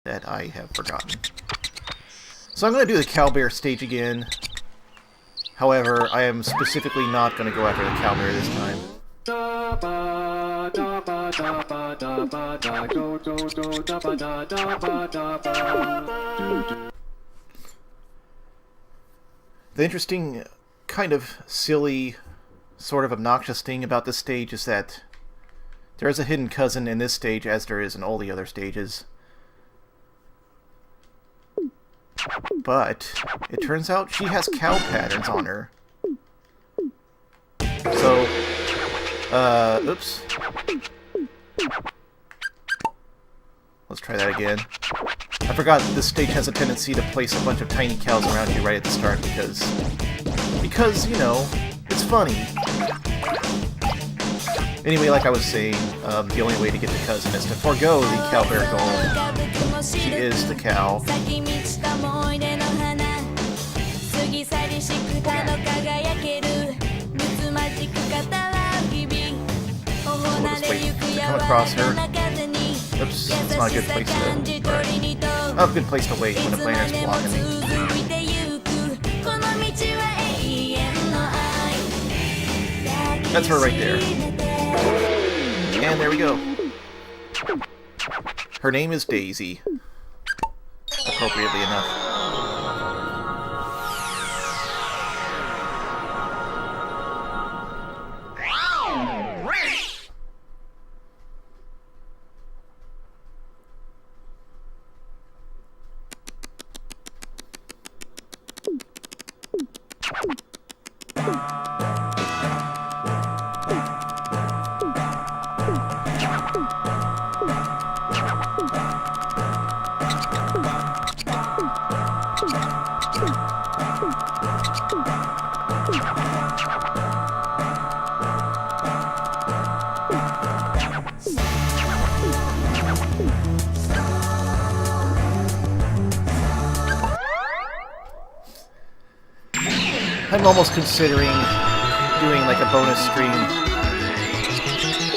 that I have forgotten. So I'm going to do the Cowbear stage again. However, I am specifically not going to go after the Cowbear this time. The interesting, kind of silly, sort of obnoxious thing about this stage is that there is a hidden cousin in this stage as there is in all the other stages. But it turns out she has cow patterns on her. So, oops. Let's try that again. I forgot this stage has a tendency to place a bunch of tiny cows around you right at the start because, you know, it's funny. Anyway, like I was saying, the only way to get the cousin is to forego the Cowbear goal. She is the cow. We'll just wait to come across her. Oops, it's not a good place to... Alright. Not a good place to wait when the planner's blocking me. That's her right there. And there we go. Her name is Daisy. Appropriately enough. I'm almost considering doing like a bonus stream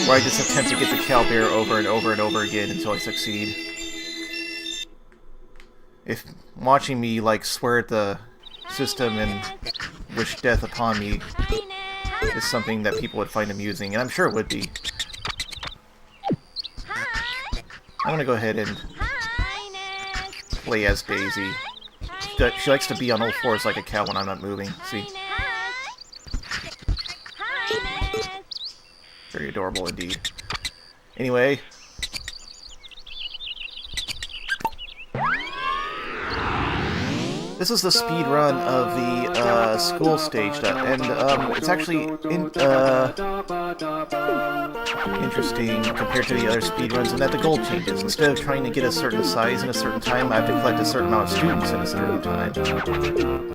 where I just attempt to get the Cowbear over and over and over again until I succeed. If watching me like swear at the system and wish death upon me is something that people would find amusing, and I'm sure it would be. I'm gonna go ahead and play as Daisy. She likes to be on all fours like a cow when I'm not moving. See? Very adorable indeed. Anyway. This is the speed run of the school stage, and it's actually interesting compared to the other speed runs in that the goal changes. Instead of trying to get a certain size in a certain time, I have to collect a certain amount of students in a certain time.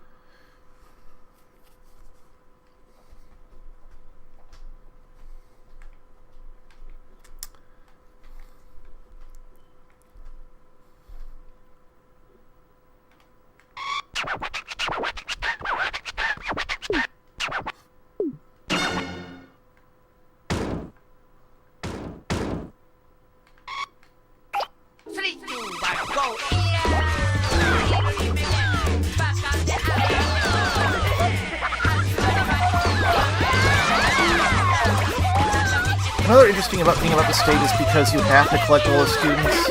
Another interesting thing about the stage is because you have to collect all the students.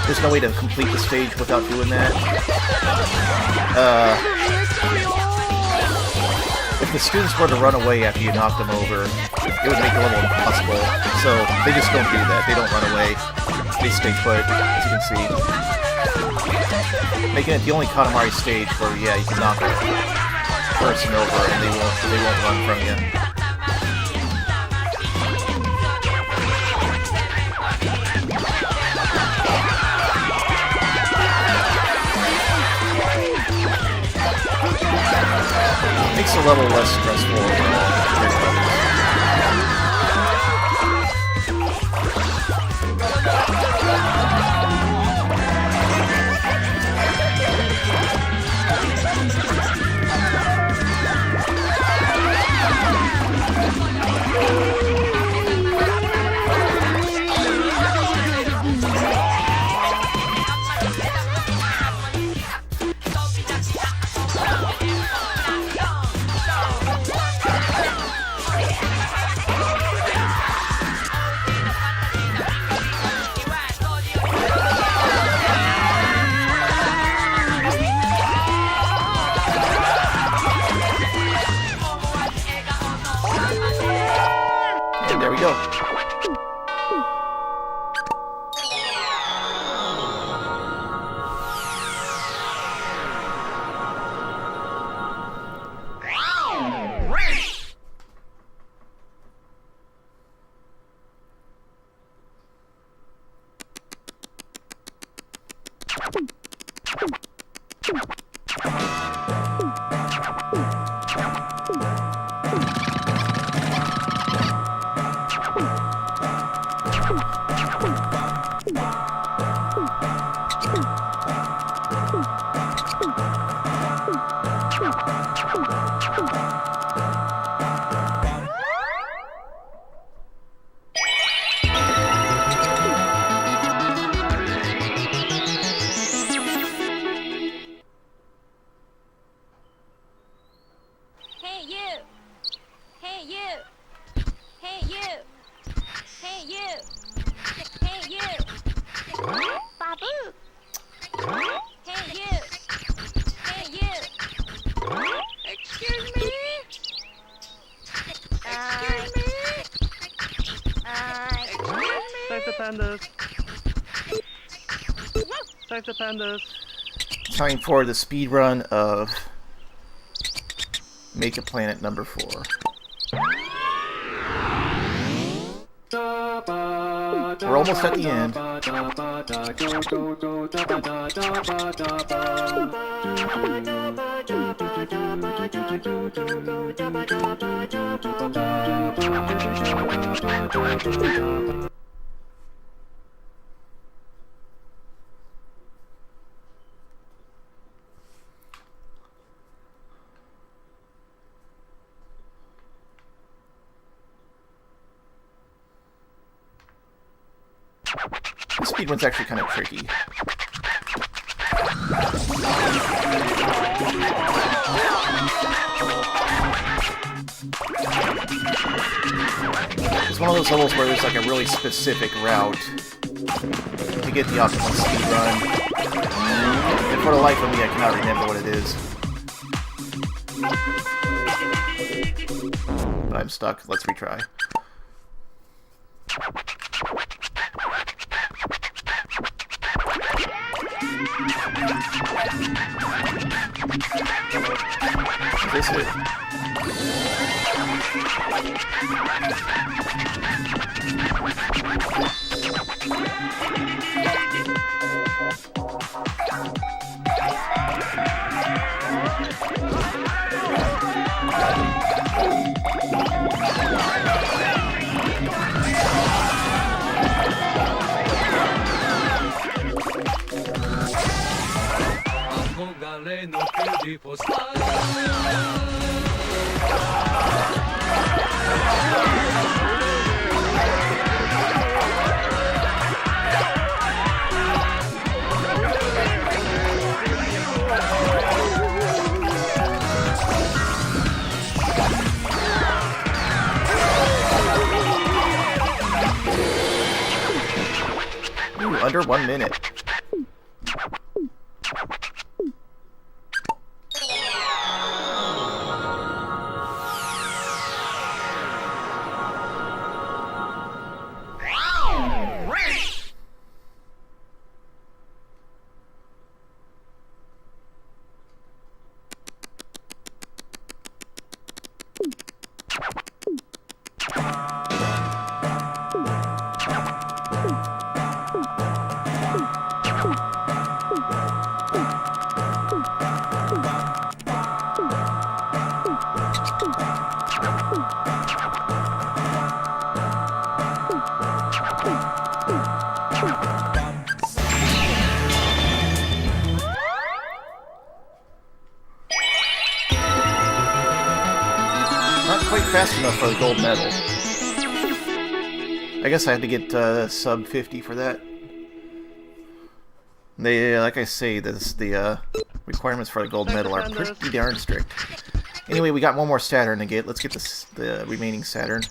There's no way to complete the stage without doing that. If the students were to run away after you knocked them over, it would make the level impossible. So they just don't do that. They don't run away. They stay put, as you can see. Making it the only Katamari stage where, yeah, you can knock a person over and they won't run from you. Makes the level less stressful overall. Save the pandas. Time for the speed run of Make a Planet number 4. We're almost at the end. This speed one's actually kind of tricky. It's one of those levels where there's like a really specific route to get the optimal speed run. And for the life of me, I cannot remember what it is. But I'm stuck. Let's retry. Is this it? Ooh, under 1 minute. Not quite fast enough for the gold medal. I guess I had to get sub 50 for that. They, like I say, the requirements for the gold medal are pretty darn strict. Anyway, we got one more Saturn to get. Let's get the remaining Saturn.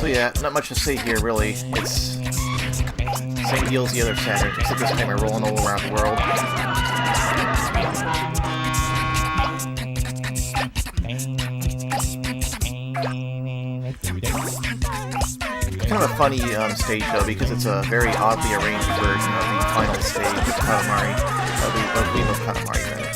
So yeah, not much to say here, really. It's same deal as the other Saturns, except this time we're rolling all around the world. Kind of a funny stage, though, because it's a very oddly arranged version of the final stage of Katamari, of We Love Katamari, rather.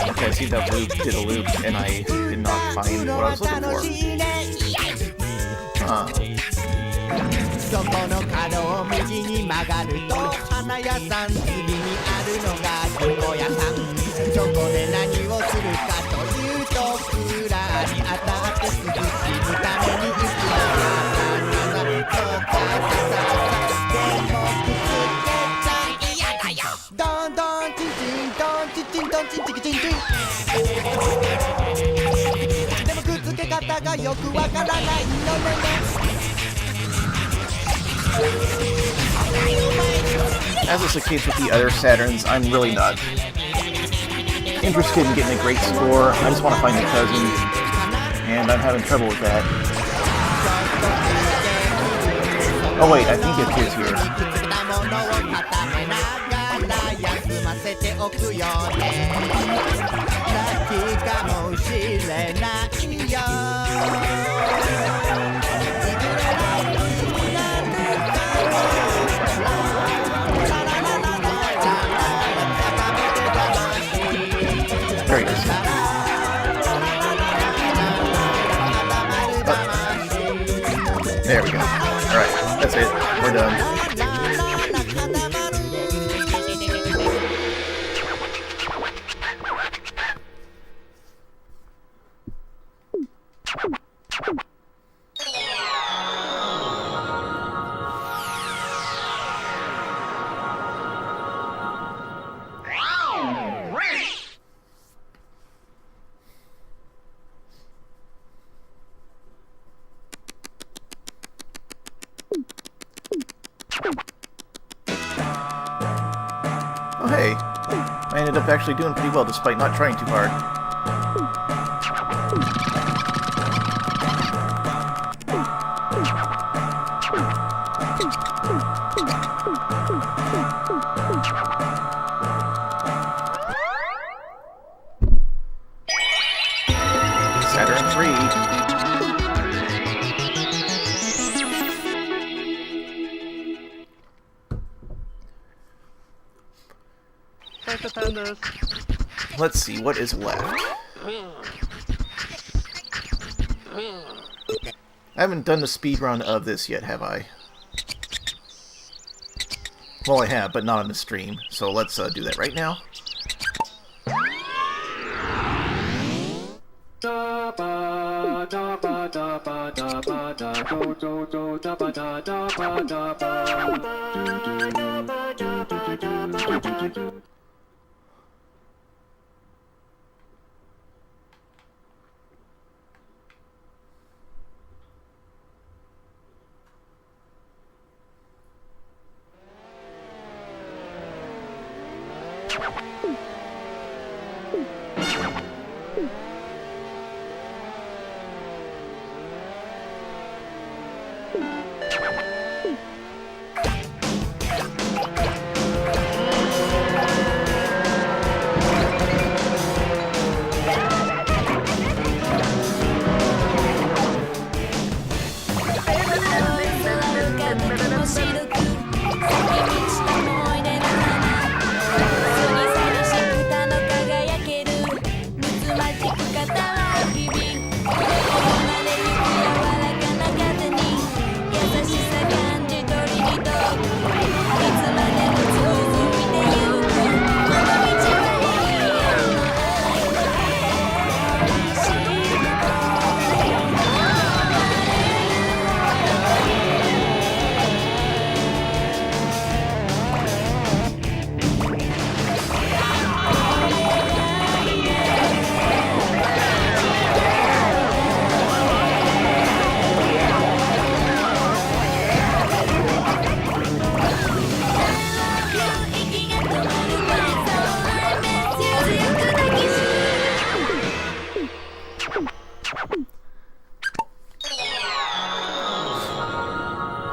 Okay, I see that loop did a loop, and I did not find what I was looking for. Huh. As is the case with the other Saturns, I'm really not interested in getting a great score. I just want to find the cousin, and I'm having trouble with that. Oh wait, I think it is here. There he is. Oh. There we go. Alright, that's it. We're done. Oh hey, I ended up actually doing pretty well despite not trying too hard. Saturn 3. Let's see, what is left? I haven't done the speedrun of this yet, have I? Well, I have, but not on the stream. So let's do that right now.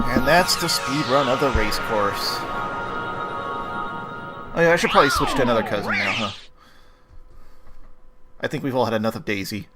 And that's the speed run of the race course. Oh yeah, I should probably switch to another cousin now, huh? I think we've all had enough of Daisy.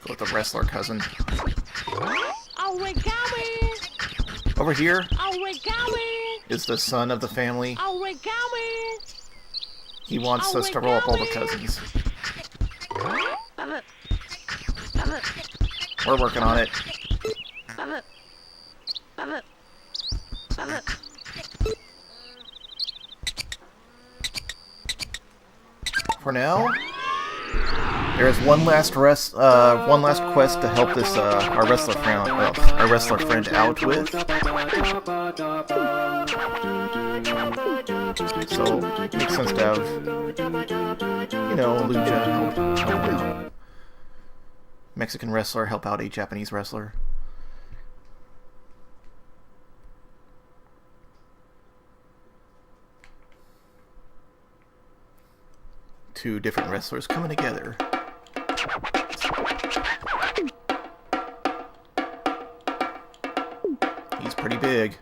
With the wrestler cousin. Over here is the son of the family. He wants us to roll up all the cousins. We're working on it. For now, there is one last quest to help this our wrestler friend out with. So it makes sense to have, you know, Lucha help out. Mexican wrestler help out a Japanese wrestler. Two different wrestlers coming together. He's pretty big.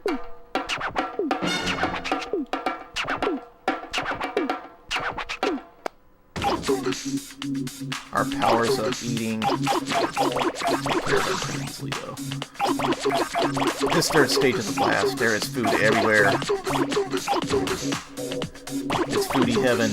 Our powers of eating easily, though. This third stage is a blast. There is food everywhere. It's foodie heaven.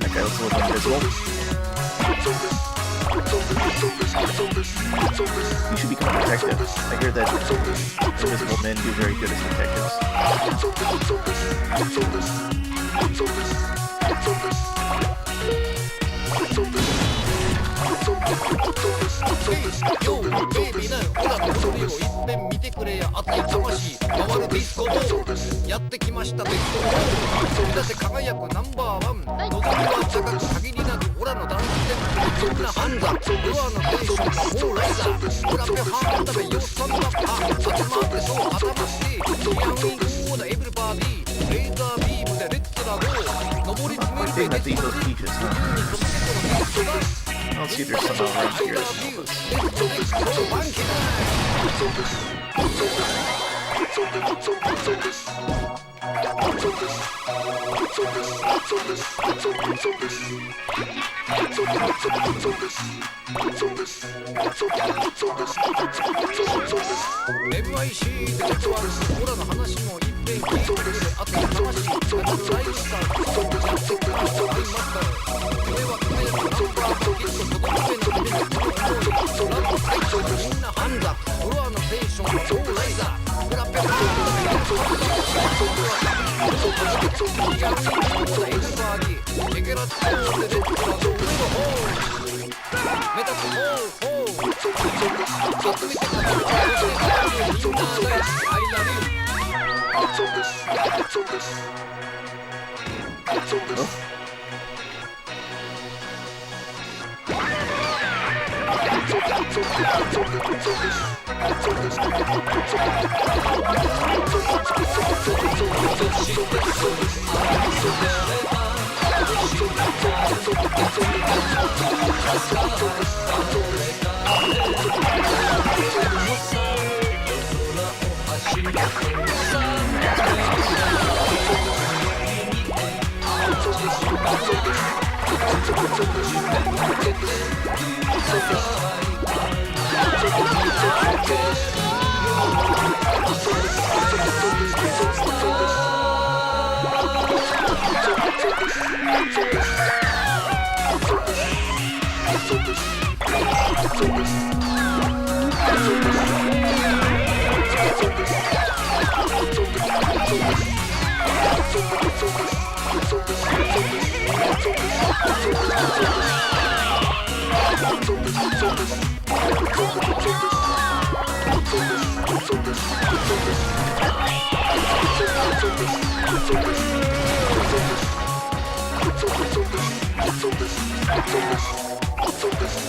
That guy looks a little invisible. You should become a detective. I hear that invisible men do very good as detectives. Dang, that's these those peaches, huh? Let's see if there's some around here that can help us.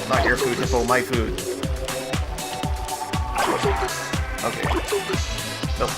Not your food, Hippo, my food. Okay. Nope.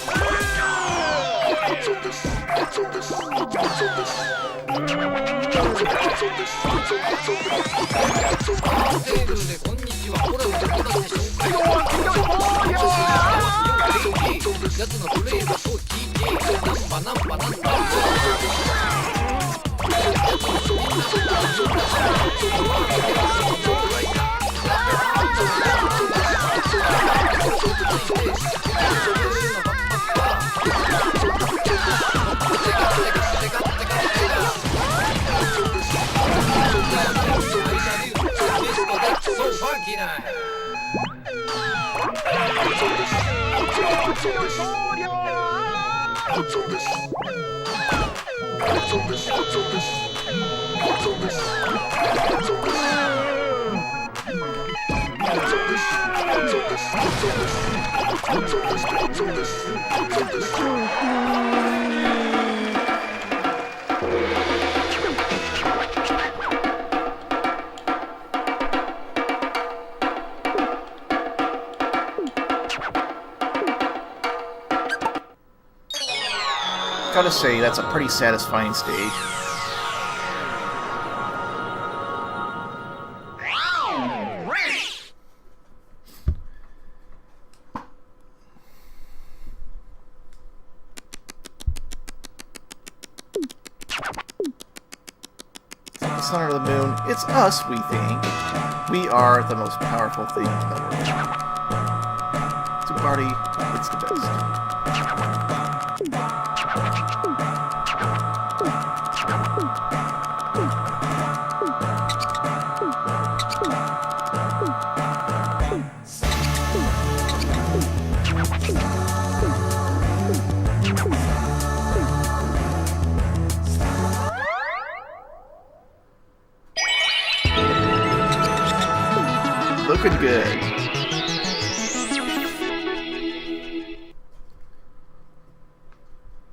Gotta say, that's a pretty satisfying stage. The sun or the moon, it's us, we think. We are the most powerful thing in the world. To party, it's the best. Looking good.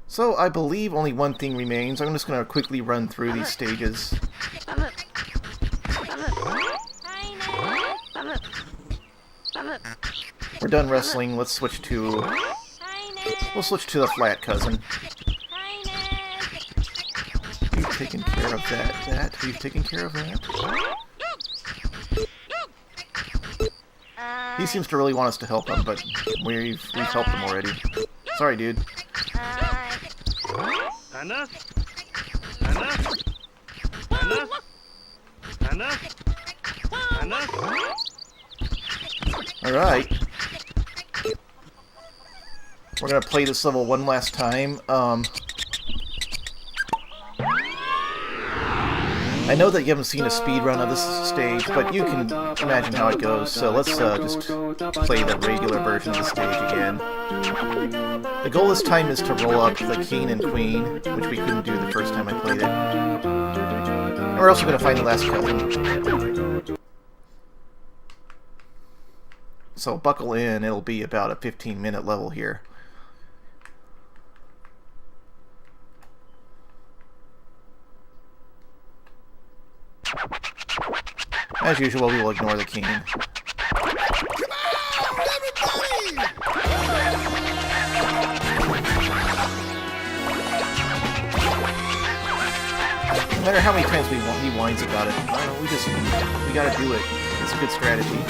So I believe only one thing remains. I'm just going to quickly run through these stages. We're done wrestling. Let's switch to... We'll switch to the flat cousin. We've taken care of that. We've taken care of that. He seems to really want us to help him, but we've helped him already. Sorry, dude. Alright. We're gonna play this level one last time. I know that you haven't seen a speedrun of this stage, but you can imagine how it goes, so let's just play the regular version of the stage again. The goal this time is to roll up the king and queen, which we couldn't do the first time I played it. And we're also going to find the last cousin. So buckle in, it'll be about a 15-minute level here. As usual, we will ignore the king. No matter how many times he whines about it, we gotta do it. It's a good strategy.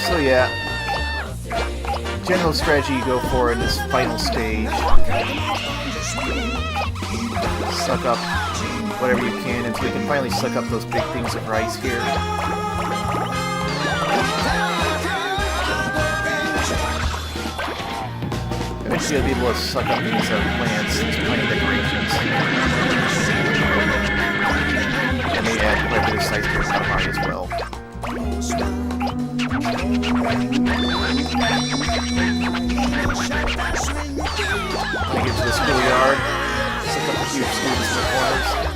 So yeah, general strategy you go for in this final stage. Suck up whatever you can until you can finally suck up those big things of rice here. Eventually you'll be able to suck up these plants, these plant decorations. And they add quite a bit of size to your Katamari as well. When you get to the schoolyard, suck up the huge students in the corners.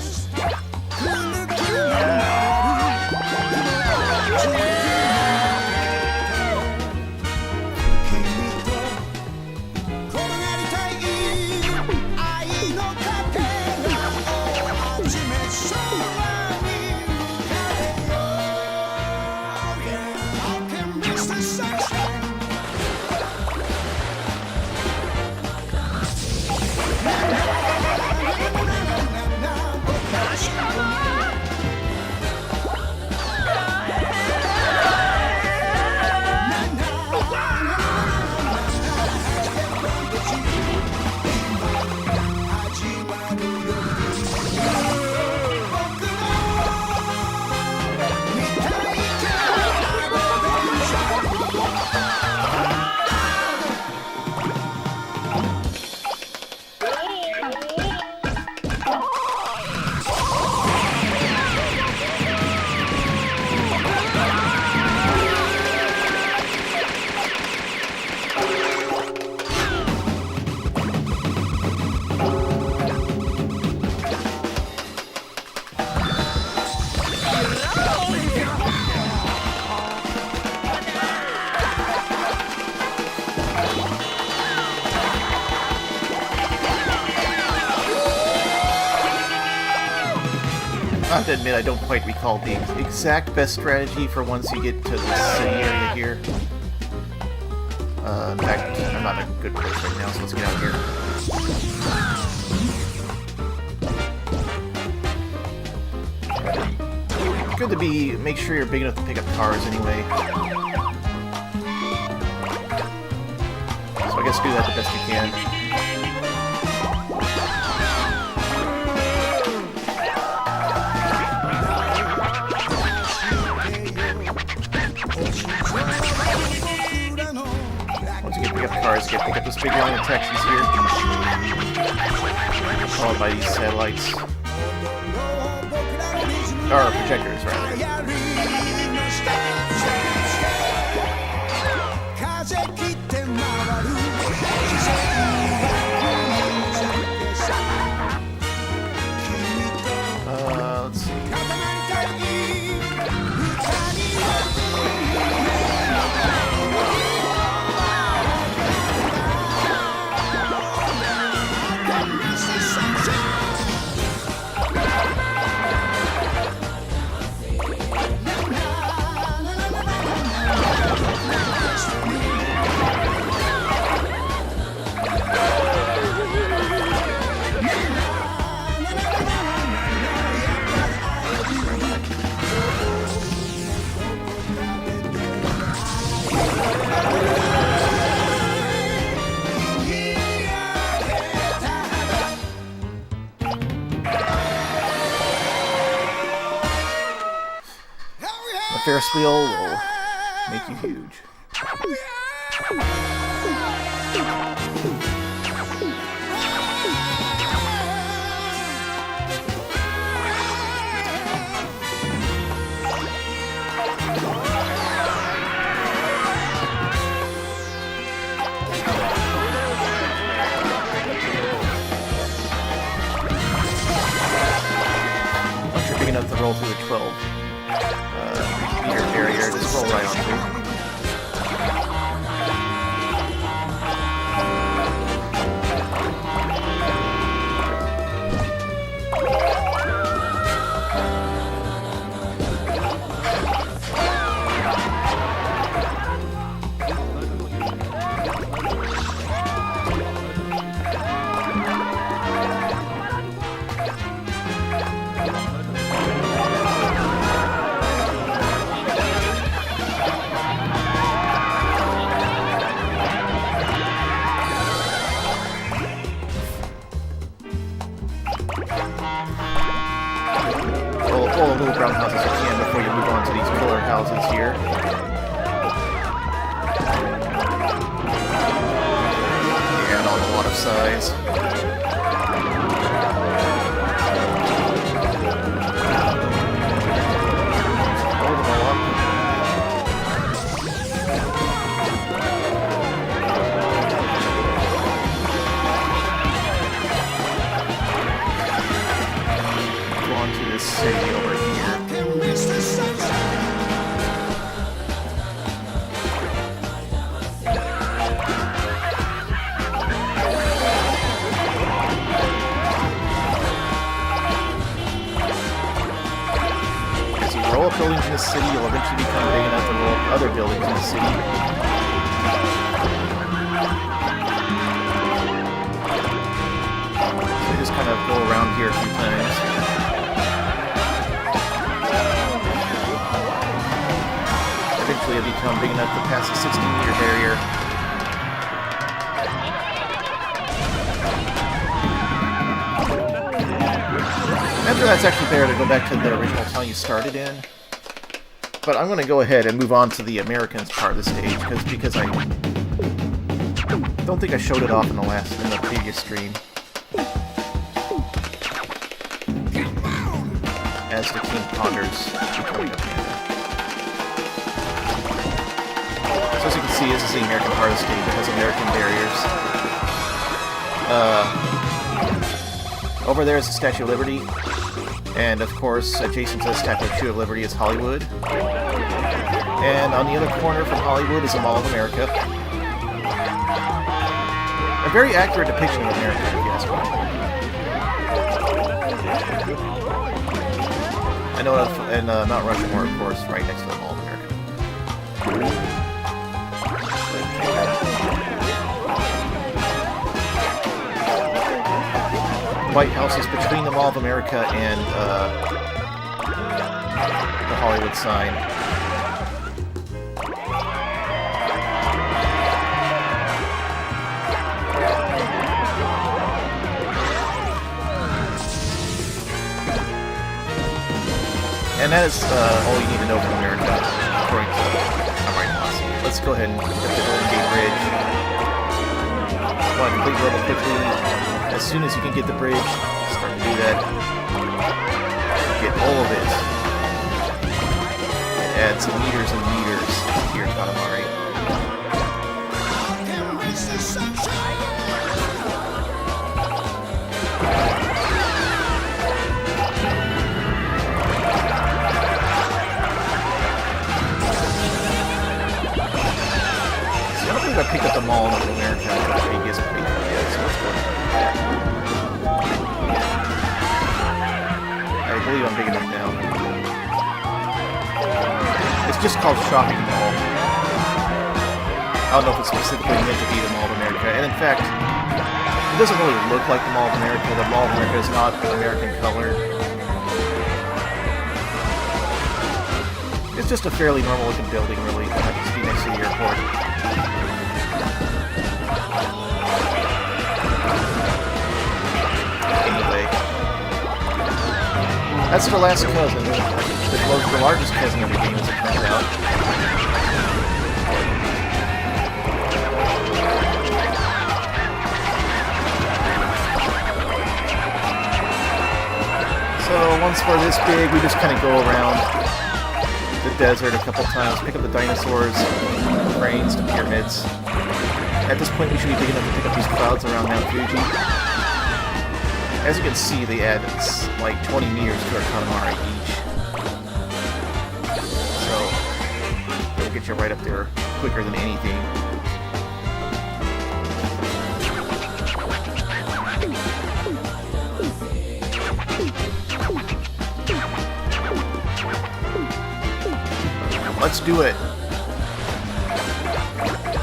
I have to admit, I don't quite recall the exact best strategy for once you get to the city area here. In fact, I'm not in a good place right now, so let's get out of here. Good to make sure you're big enough to pick up cars anyway. So I guess do that the best you can. Once you pick up cars, you pick up this big line of Texans here. Followed by these satellites. Or projectors, rather. Let's see. Ferris wheel will make you huge. Once you're big enough to roll through the 12. Yeah, not a lot of size. Load them all up. Go on to this city over here. Roll up buildings in the city, you'll eventually become big enough to roll up other buildings in the city. So you just kind of go around here a few times. Eventually you'll become big enough to pass the 16-meter barrier. After that's actually better to go back to the original town you started in. But I'm going to go ahead and move on to the Americans part of the stage because I don't think I showed it off in the previous stream. As the King ponders becoming a panda. So as you can see, this is the American part of the stage. It has American barriers. Over there is the Statue of Liberty. And of course, adjacent to the Statue of Liberty is Hollywood. And on the other corner from Hollywood is the Mall of America. A very accurate depiction of America, if you ask me. I know in Mount Rushmore, of course, right next to the Mall of America. The White House is between the Mall of America and the Hollywood sign. And that is all you need to know from America, according to Katamari Velocity. Let's go ahead and get the Golden Gate Bridge. Want to complete the level quickly. As soon as you can get the bridge, start to do that. Get all of it. And add some meters and meters to your Katamari. I picked up the Mall of America in the previous playthrough yet, so let's go ahead. I believe I'm big enough now. It's just called Shopping Mall. I don't know if it's specifically meant to be the Mall of America, and in fact, it doesn't really look like the Mall of America. The Mall of America is not American color. It's just a fairly normal looking building, really, that happens to be next to the airport. Anyway, that's the last cousin, the largest cousin of the game, as it turns out. So once we're this big, we just kind of go around the desert a couple times, pick up the dinosaurs, cranes, the pyramids. At this point, we should be big enough to pick up these clouds around Mount Fuji. As you can see, they add like 20 meters to our Katamari each. So, it'll get you right up there quicker than anything. Let's do it!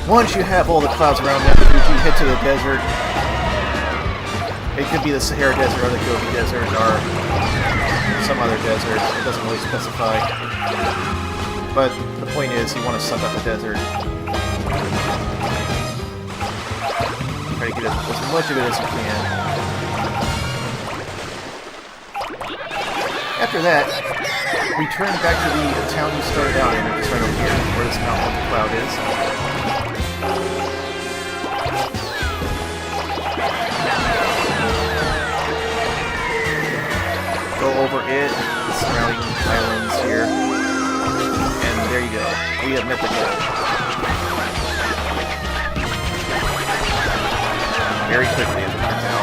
Once you have all the clouds around Mount Fuji, head to the desert. It could be the Sahara Desert or the Gobi Desert or some other desert. It doesn't really specify. But the point is, you want to suck up the desert. Try to get as much of it as you can. After that, return back to the town you started out in, just right over here, where this mountain with the cloud is. Go over it, the surrounding islands here, and there you go. We have met the goal. Very quickly, as it turns out.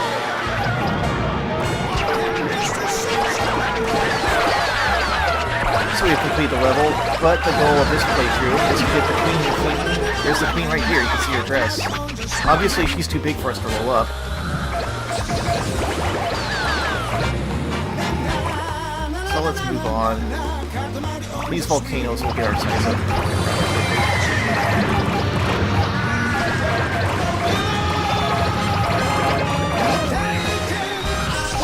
So we have completed the level, but the goal of this playthrough is to get the queen you're fleeing. There's the queen right here, you can see her dress. Obviously she's too big for us to roll up. So let's move on. These volcanoes will get our size up.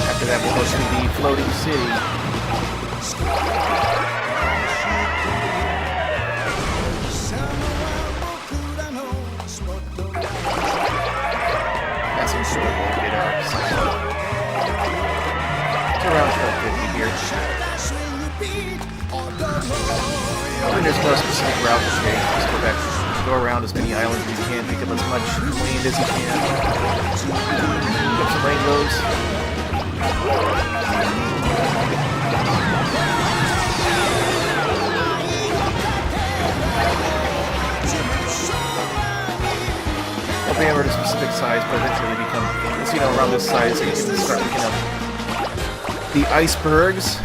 After that we'll go to the floating city. Sure, we'll get our size up. It's around 1250 here. And there's no specific route to take. Just go around as many islands as you can, pick up as much land as you can. Pick up some rainbows. Be ever at a specific size, but eventually they become, you know, around this size, so you can start looking up the icebergs.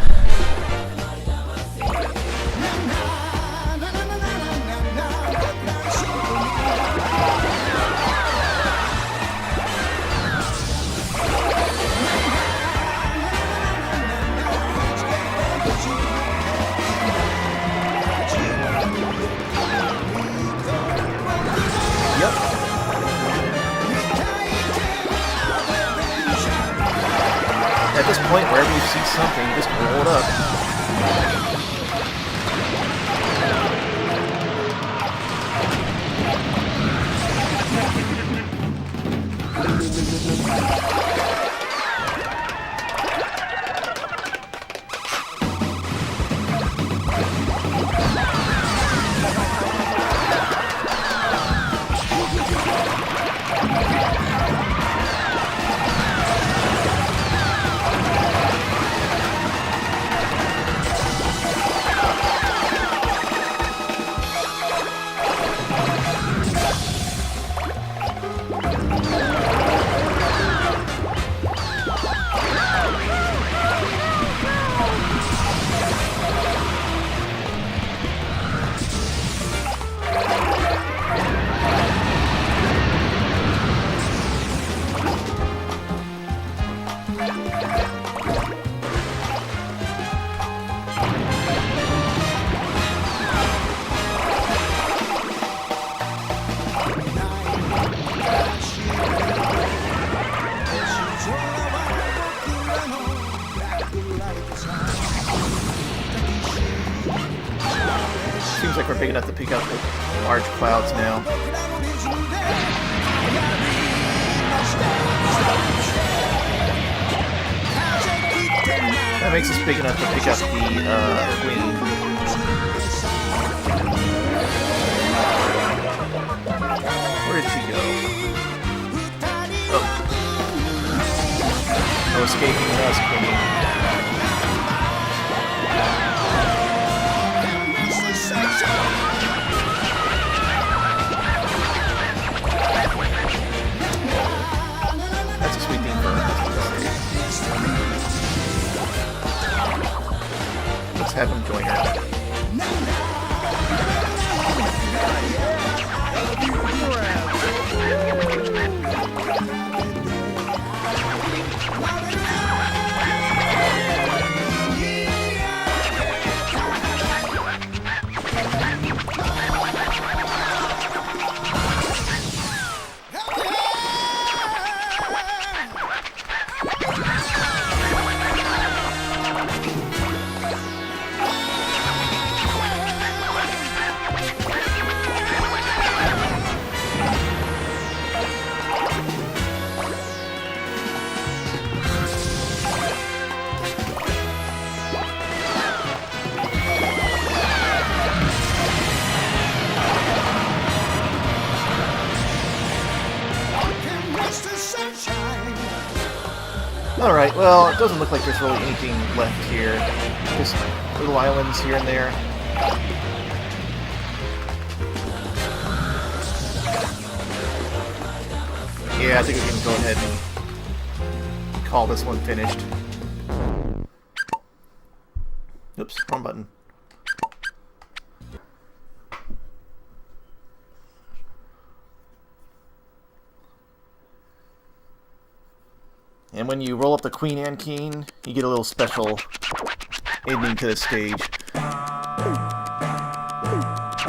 Yep. At this point, wherever you see something, just roll it up. Seems like we're big enough to pick up the large clouds now. That makes us big enough to pick up the queen. Where did she go? Oh. No escaping us, queen. That's a sweet thing for her. Let's have him join her. Alright, well, it doesn't look like there's really anything left here. Just little islands here and there. Yeah, I think we can go ahead and call this one finished. Oops, wrong button. And when you roll up the Queen and King, you get a little special ending to the stage.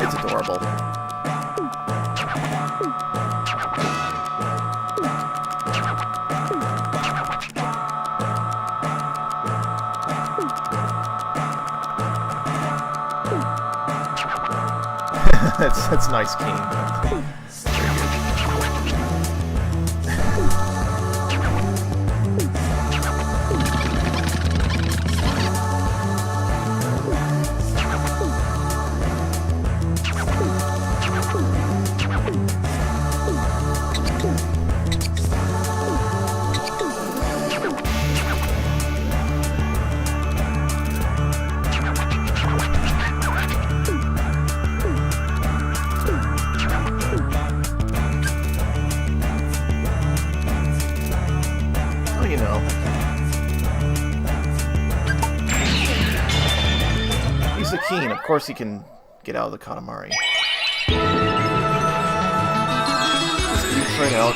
It's adorable. That's nice, King. Keen, of course he can get out of the Katamari. Just right out.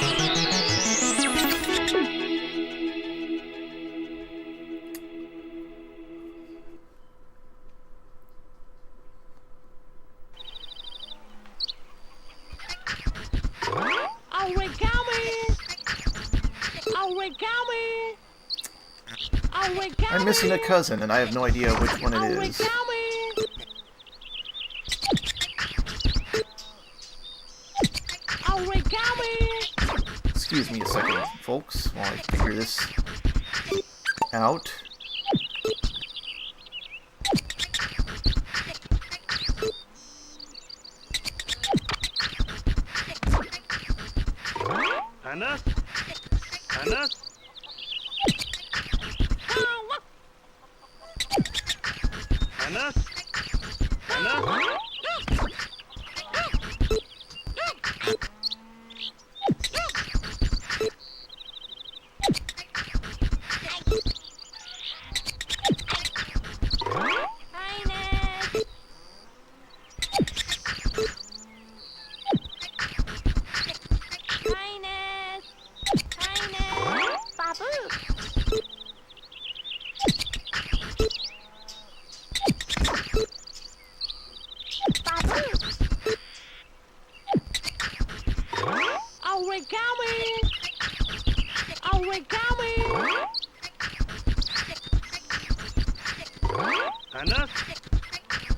I'm missing a cousin, and I have no idea which one it is. Excuse me a second, folks, while I figure this out. Anna? Anna? Anna? Anna? Anna?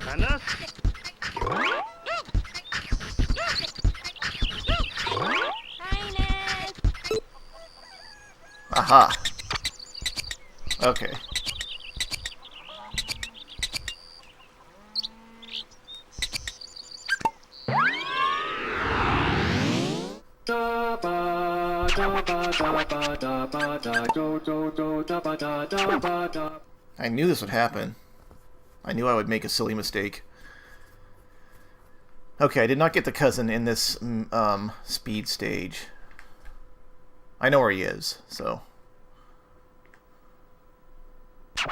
Anna? Aha. Okay. I knew this would happen. I knew I would make a silly mistake. Okay, I did not get the cousin in this speed stage. I know where he is, so... Just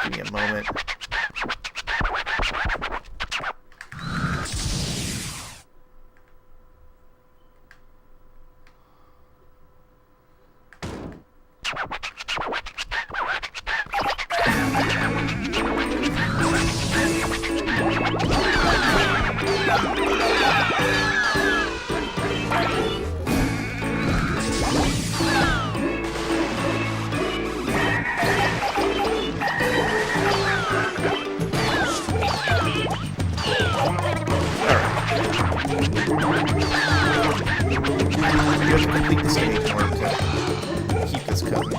give me a moment. You have to complete the stage in order to keep this cousin.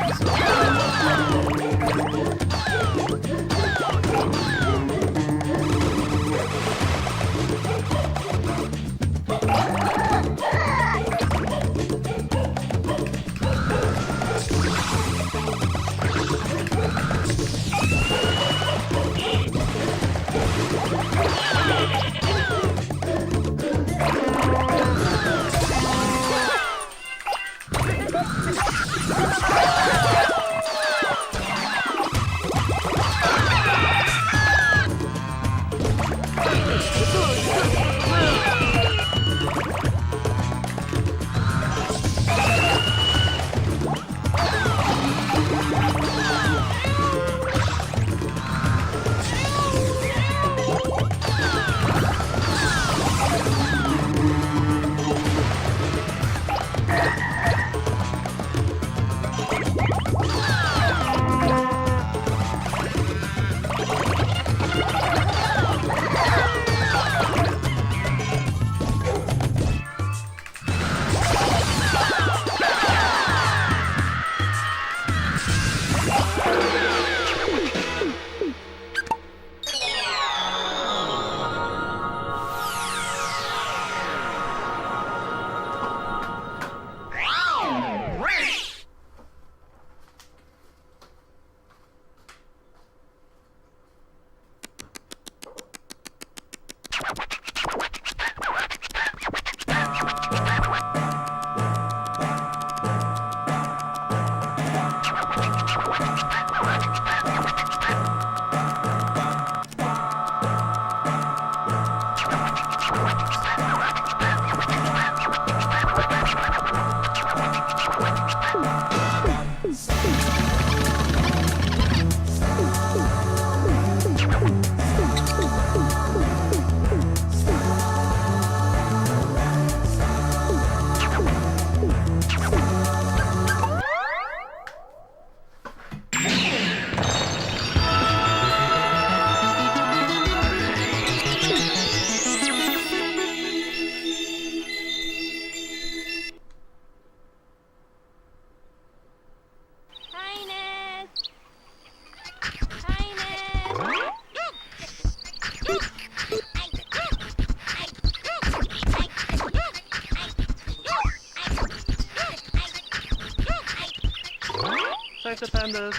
Thanks, the pandas.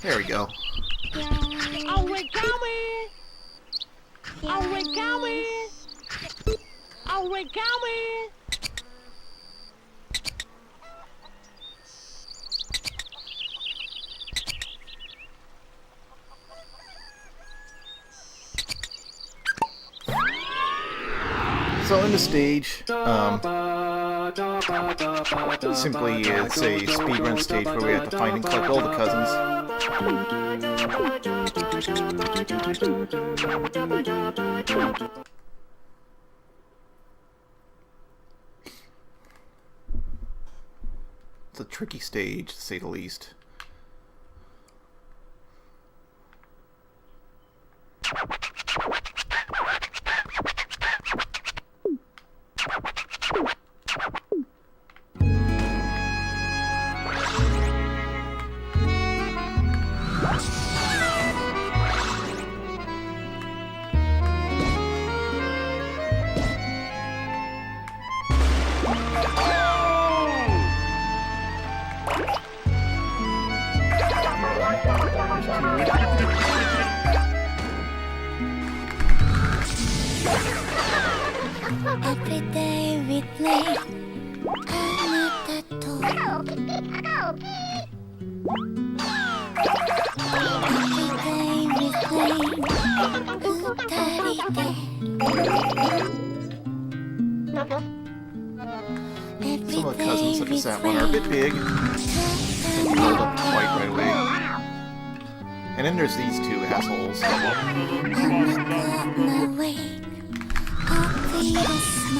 There we go. Oh, we're coming! Oh, we're coming! Oh, we're coming! So in the stage, simply it's a speedrun stage where we have to find and collect all the cousins. It's a tricky stage, to say the least. Every day we play Katamarathon. Every day we play Utarite. Some of the cousins, such as that one, are a bit big. They hold up to fight right away. And then there's these two assholes. My way, I'll be a smile.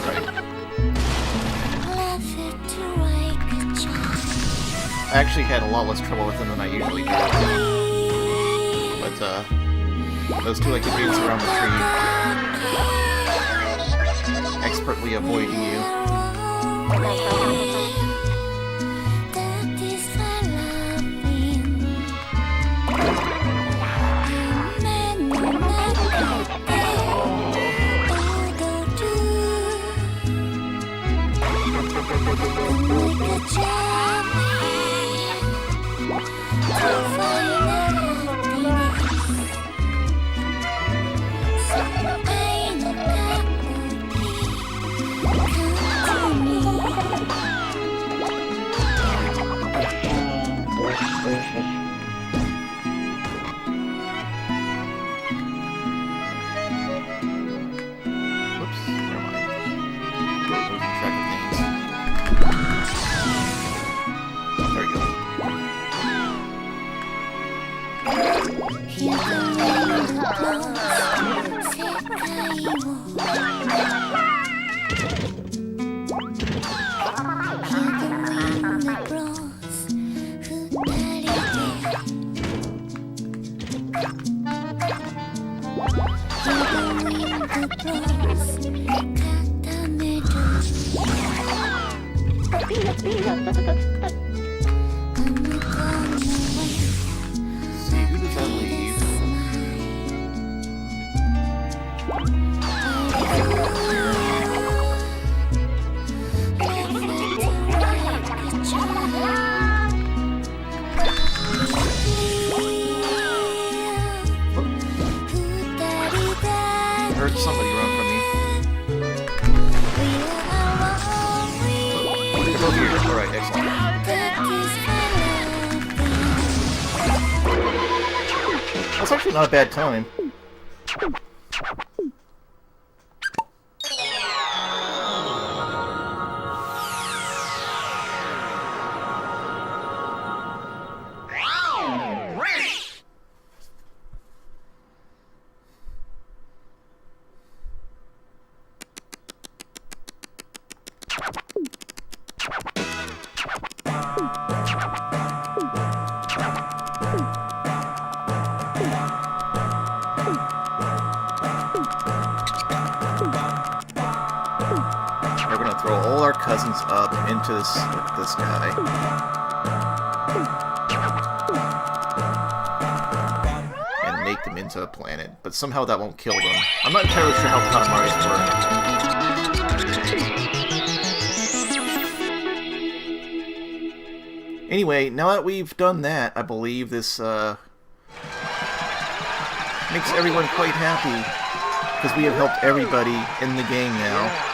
Right. Love it to like a child. I actually had a lot less trouble with them than I usually do. But, those two like to dance around the tree, expertly avoiding you. That is my loving. See, who does that leave? I heard somebody run from me. Oh, here. Alright, excellent. That's actually not a bad time. We're gonna throw all our cousins up into this guy. And make them into a planet. But somehow that won't kill them. I'm not entirely sure how Katamari's work. Anyway, now that we've done that, I believe this makes everyone quite happy. Because we have helped everybody in the game now.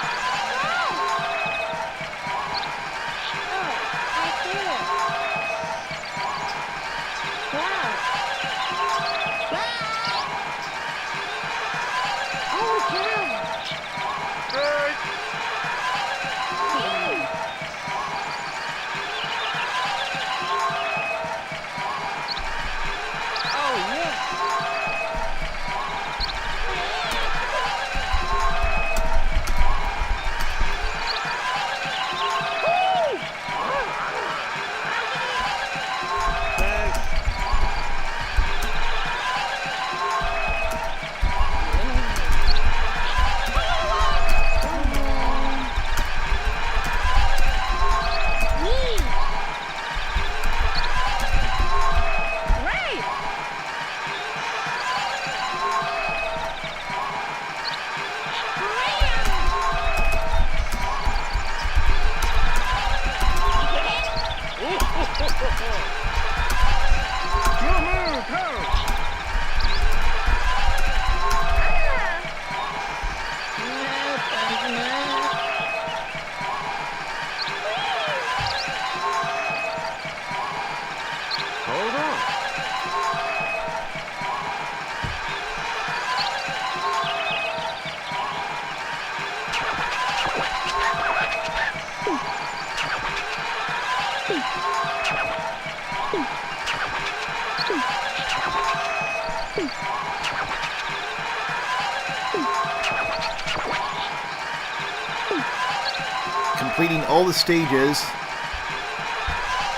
Completing all the stages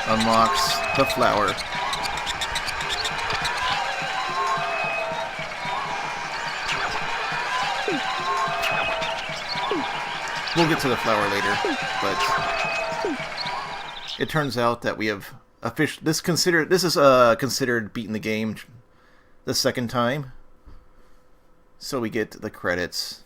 unlocks the flower. We'll get to the flower later, but it turns out that we have this is considered beating the game the second time. So we get the credits.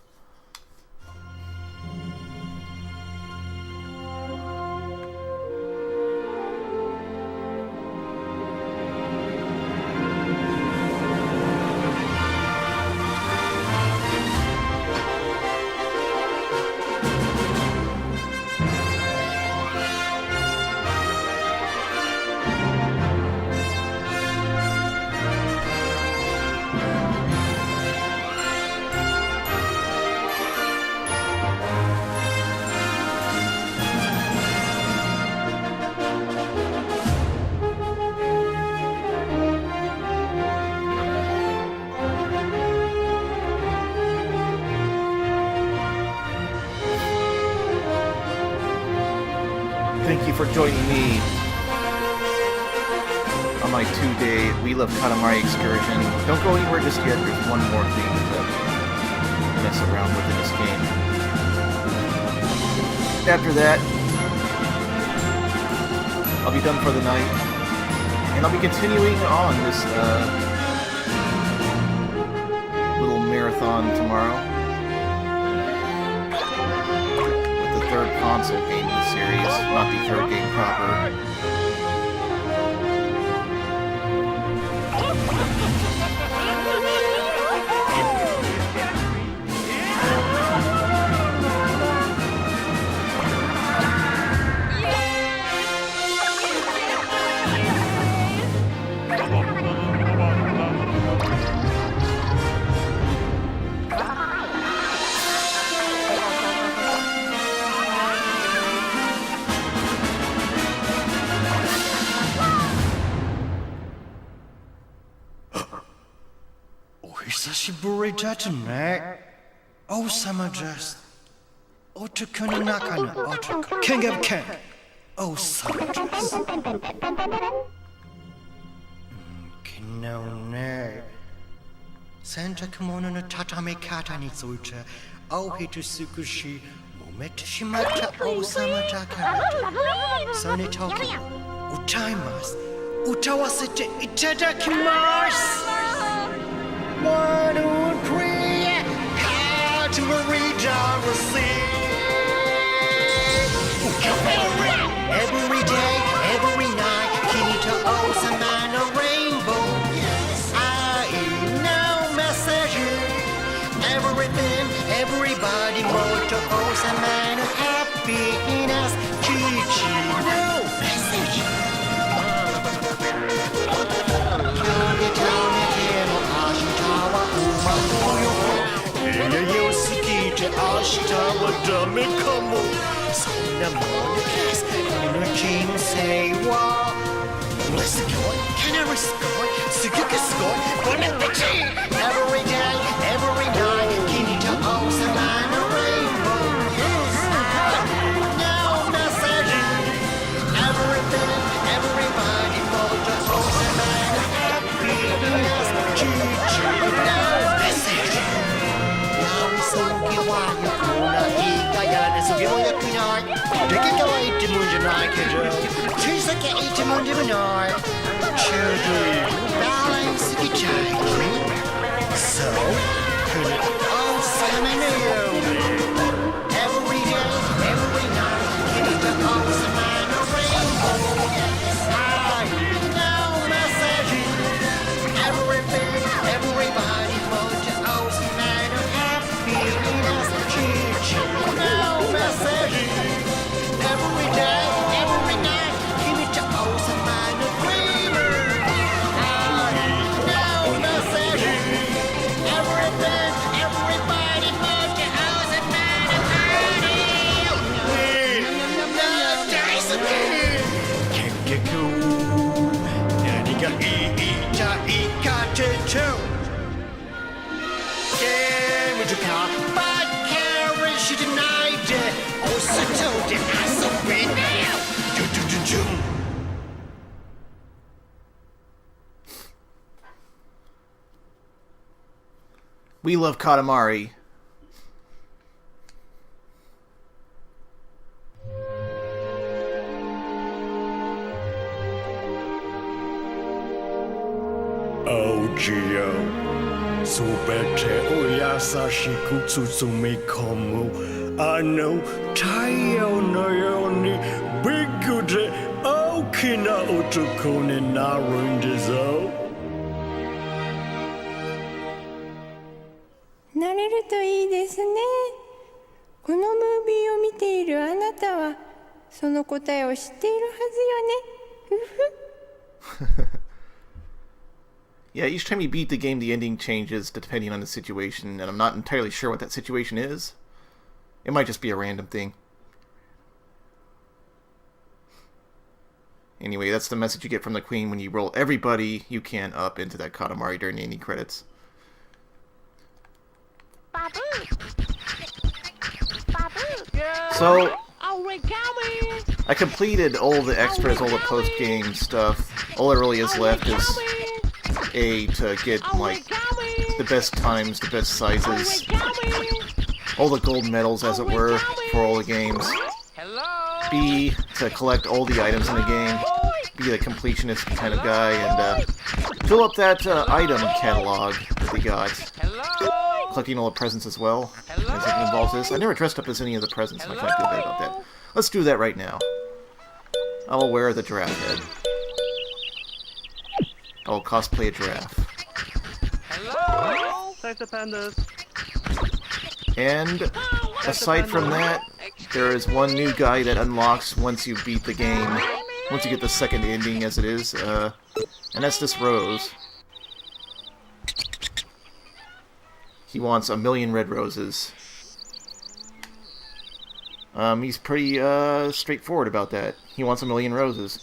Thank you for joining me on my 2-day We Love Katamari excursion. Don't go anywhere just yet, there's one more thing to mess around with in this game. After that, I'll be done for the night, and I'll be continuing on this little marathon tomorrow with the third console game in the series, not the third game proper. Oh, summer dress. Otaku ni naka no otaku. King of king. Oh, summer dress. Kino ne. Santa kimono no tatami kata ni tsuite. Oh, hitsukushi. Momete shimatta. Oh, summer dakara. So ni toki. Utaimasu. Utawasete itadakimasu. 1, 2, 3, Katamari down the sea. Every day, every night, Kimi to Osama no rainbow. I know message. Everything, everybody, more to Osama no happiness. Chichi, no message. Every day, every night, Kimi to Osama no rainbow. No message. Everything, everybody, more to Osama no happiness. No message. So, put it all salmon every day, every night, give it the all salmon rainbow. I know message. Everything, everybody, vote to all salmon happiness. No message. Every day, every night, give it to all salmon rainbow. No message. Everything, everybody, vote to all salmon happiness. No dice again. Kengeku. Nani ga iitai kate to. Game to car, but carry she denied it. Oh, so told it, I so been now. Do. We Love Katamari. Oh, Gio. すべてを優しく包み込むあの太陽のようにビッグで大きな男になるんだぞ。なれるといいですね。このムービーを見ているあなたはその答えを知っているはずよね。Yeah, each time you beat the game, the ending changes depending on the situation, and I'm not entirely sure what that situation is. It might just be a random thing. Anyway, that's the message you get from the Queen when you roll everybody you can up into that Katamari during the ending credits. Babu. Babu. So, Origami. I completed all the extras, all the post-game stuff. All that really is left is to get, like, the best times, the best sizes, all the gold medals, as it were, for all the games. B to collect all the items in the game. Be a completionist kind of guy and fill up that item catalog that we got. Collecting all the presents as well, as it involves this. I never dressed up as any of the presents, and I can't feel bad about that. Let's do that right now. I will wear the giraffe head. I will cosplay a giraffe. Save the pandas. And aside from that, there is one new guy that unlocks once you beat the game. Once you get the second ending, as it is. And that's this Rose. He wants 1,000,000 red roses. He's pretty straightforward about that. He wants 1,000,000 roses.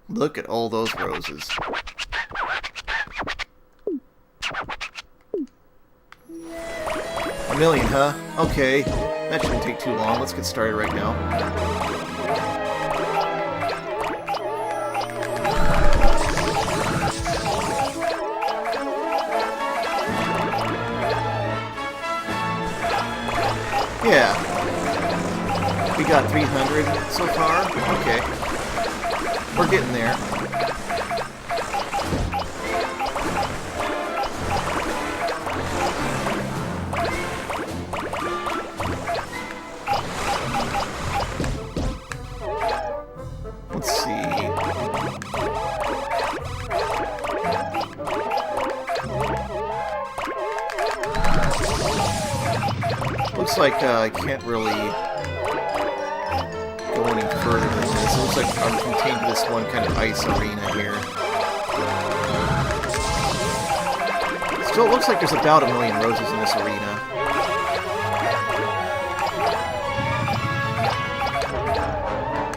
Look at all those roses. A million, huh? Okay. That shouldn't take too long. Let's get started right now. Yeah. We got 300 so far? Okay. We're getting there. Let's see. Looks like I can't really go any further than this. It looks like I'm contained to this one kind of ice arena here. Still, it looks like there's about 1,000,000 roses in this arena.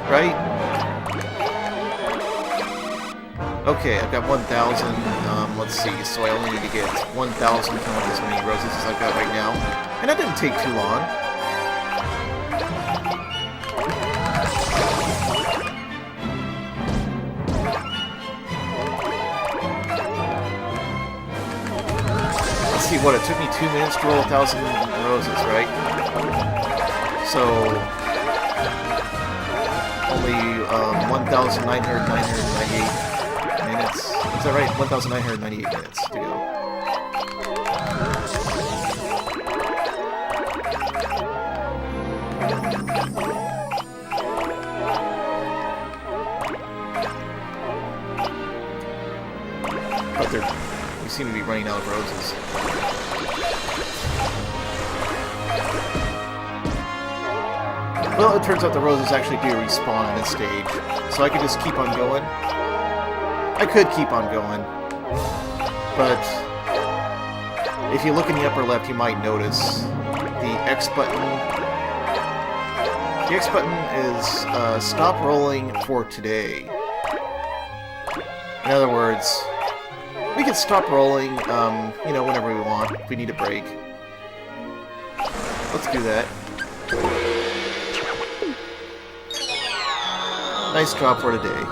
Right? Okay, I've got 1,000. Let's see. So I only need to get 1,000 from as many roses as I've got right now. And that didn't take too long. Let's see, what, it took me 2 minutes to roll 1,000 roses, right? So, only 1,998 minutes. Is that right? 1,998 minutes to go. But we seem to be running out of roses. Well, it turns out the roses actually do respawn on this stage, so I could just keep on going. I could keep on going, but if you look in the upper left, you might notice the X button. The X button is stop rolling for today. In other words, we can stop rolling, you know, whenever we want, if we need a break. Let's do that. Nice drop for today.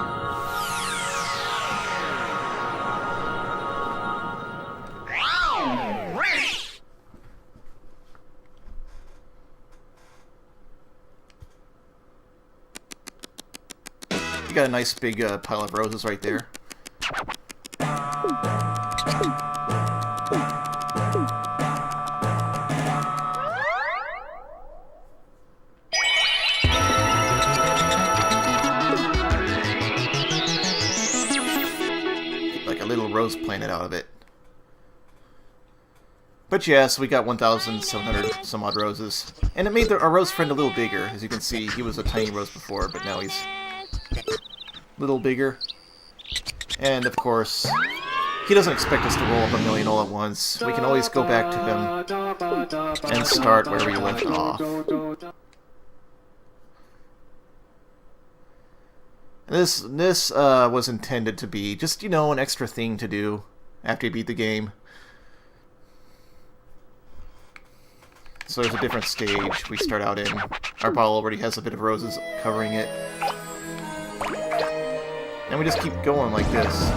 You got a nice big pile of roses right there. Rose planted out of it. But yes, we got 1,700 some odd roses. And it made our rose friend a little bigger. As you can see, he was a tiny rose before, but now he's a little bigger. And of course, he doesn't expect us to roll up 1,000,000 all at once. We can always go back to him and start where we left off. And This was intended to be just, you know, an extra thing to do after you beat the game. So there's a different stage we start out in. Our bottle already has a bit of roses covering it. And we just keep going like this.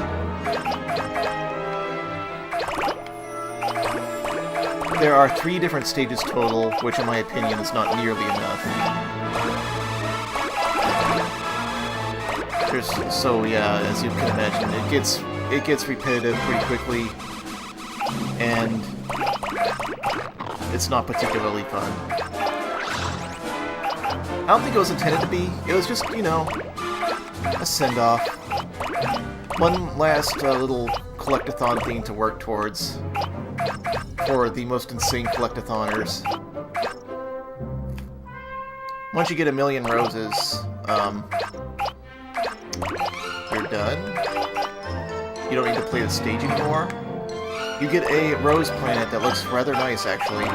There are 3 different stages total, which in my opinion is not nearly enough. So yeah, as you can imagine, it gets repetitive pretty quickly, and it's not particularly fun. I don't think it was intended to be. It was just, you know, a send-off. One last little collectathon thing to work towards for the most insane collectathoners. Once you get 1,000,000 roses, you're done. You don't need to play the stage anymore. You get a rose planet that looks rather nice, actually.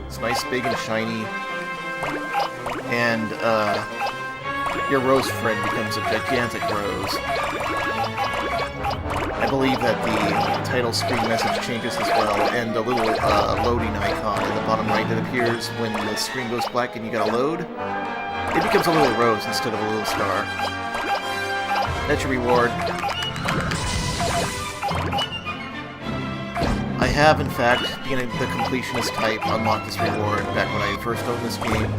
It's nice, big, and shiny. And, your rose friend becomes a gigantic rose. I believe that the title screen message changes as well, and a little loading icon in the bottom right that appears when the screen goes black and you gotta load. It becomes a little rose instead of a little star. That's your reward. I have, in fact, being the completionist type, unlocked this reward back when I first opened this game.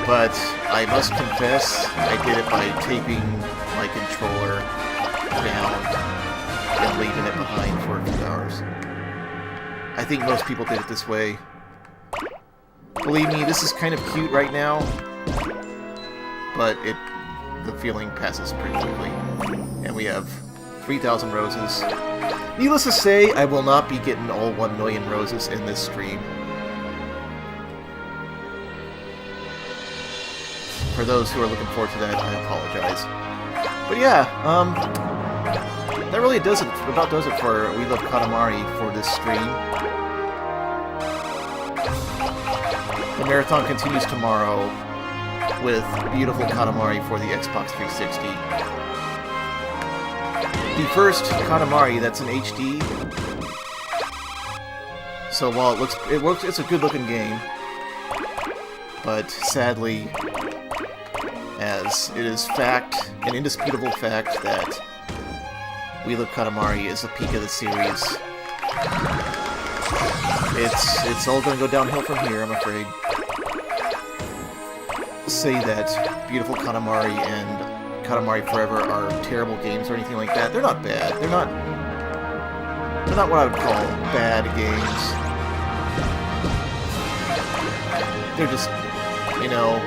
But I must confess, I did it by taping my controller down and leaving it behind for a few hours. I think most people did it this way. Believe me, this is kind of cute right now, but the feeling passes pretty quickly. And we have 3,000 roses. Needless to say, I will not be getting all 1,000,000 roses in this stream. For those who are looking forward to that, I apologize. But yeah, that really about does it for We Love Katamari for this stream. The marathon continues tomorrow with beautiful Katamari for the Xbox 360. The first Katamari that's in HD. So while it's a good-looking game, but sadly, as it is an indisputable fact that We Love Katamari is the peak of the series. It's all going to go downhill from here, I'm afraid. Say that beautiful Katamari and Katamari Forever are terrible games or anything like that. They're not bad. They're not what I would call bad games. They're just, you know,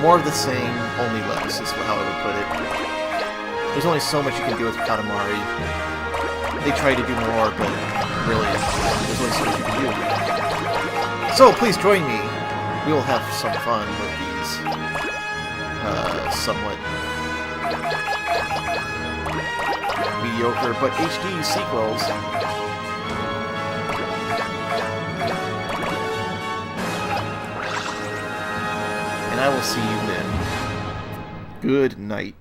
more of the same, only less, is how I would put it. There's only so much you can do with Katamari. They try to do more, but really, there's only so much you can do. So, please join me. We will have some fun with these, somewhat mediocre, but HD sequels. And I will see you then. Good night.